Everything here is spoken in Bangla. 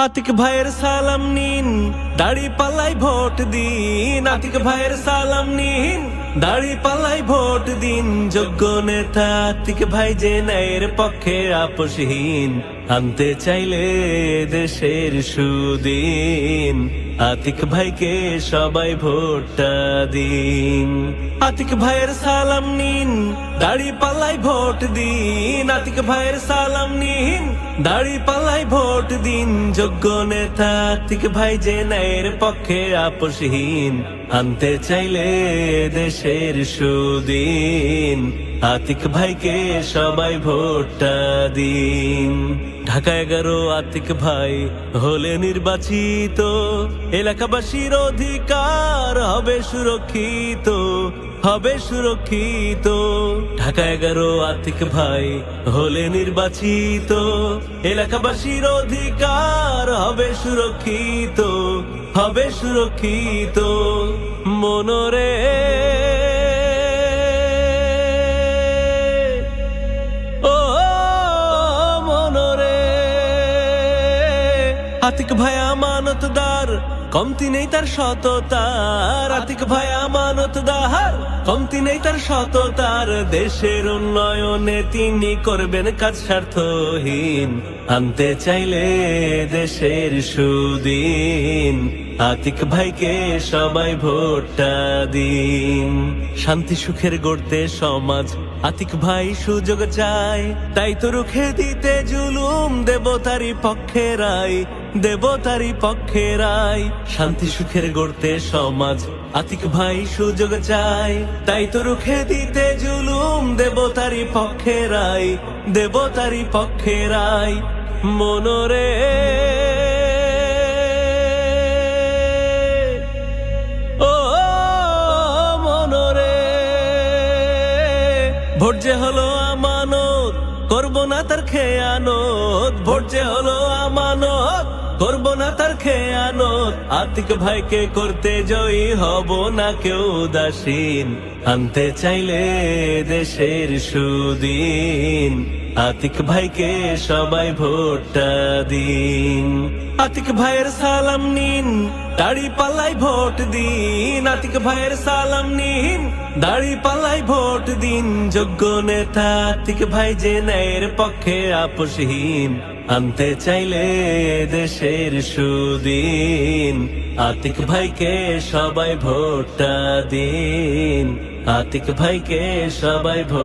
আতিক ভাইয়ের সালাম নিন, দাড়ি পাল্লাই ভোট দিন। আতিক ভাইয়ের সালাম নিন, দাড়ি পাল্লাই ভোট দিন। যোগ্য নেতা আতিক ভাই যে ন্যায়ের পক্ষে আপোষহীন, আনতে চাইলে দেশের সুদিন। আতিক ভাইকে সবাই ভোটটা দিন। আতিক ভাইয়ের সালাম নিন, দাড়ি পাল্লাই ভোট দিন। আতিক ভাইয়ের সালাম নিন, দাড়ি পাল্লাই ভোট দিন। যোগ্য নেতা আতিক ভাই যে ন্যায়ের পক্ষে আপোষহীন, আনতে চাইলে দেশের সুদিন। আতিক ভাইকে সবাই ভোটটা দিন। ঢাকা 11 আতিক ভাই হলে নির্বাচিত, এলাকাবাসীর অধিকার হবে সুরক্ষিত, হবে সুরক্ষিত। ঢাকা 11 আতিক ভাই হলে নির্বাচিত, এলাকাবাসীর অধিকার হবে সুরক্ষিত, হবে সুরক্ষিত। মনোরে আতিক ভাই আমানতদার, কমতি নেই তার সততার। আতিক ভাই আমানতদার, কমতি নেই তার সততার। দেশের উন্নয়নে তিনি করবেন কাজ স্বার্থহীন, আনতে চাইলে দেশের সুদিন। আতিক ভাইকে সবাই ভোটটা দিন। শান্তি সুখের গড়তে সমাজ আতিক ভাই সুযোগ চায়, তাই তো রুখে দিতে জুলুম দেব তারি পক্ষে রায়, দেব তারি পক্ষে রায়। শান্তি সুখের গড়তে সমাজ আতিক ভাই সুযোগ চায়, তাই তো রুখে দিতে জুলুম দেব তারি পক্ষে রায়, দেব তারি পক্ষে রায়। মনোরে ভোট যে হলো আমানত, করবো না তার খেয়ানত। ভোট যে হলো আমানত, করবো না তার খেয়ানত। আতিক ভাইকে করতে জয়ী হব না কেউ উদাসীন, আনতে চাইলে দেশের সুদিন। আতিক ভাইকে সবাই ভোটটা দিন। আতিক ভাইয়ের সালাম নিন, দাড়ি পাল্লাই ভোট দিন। আতিক ভাইয়ের সালাম নিন, দাড়ি পাল্লাই ভোট দিন। যোগ্য নেতা আতিক ভাই যে ন্যায়ের পক্ষে আপোষহীন, আনতে চাইলে দেশের সুদিন। আতিক ভাইকে সবাই ভোটটা দিন। আতিক ভাইকে সবাই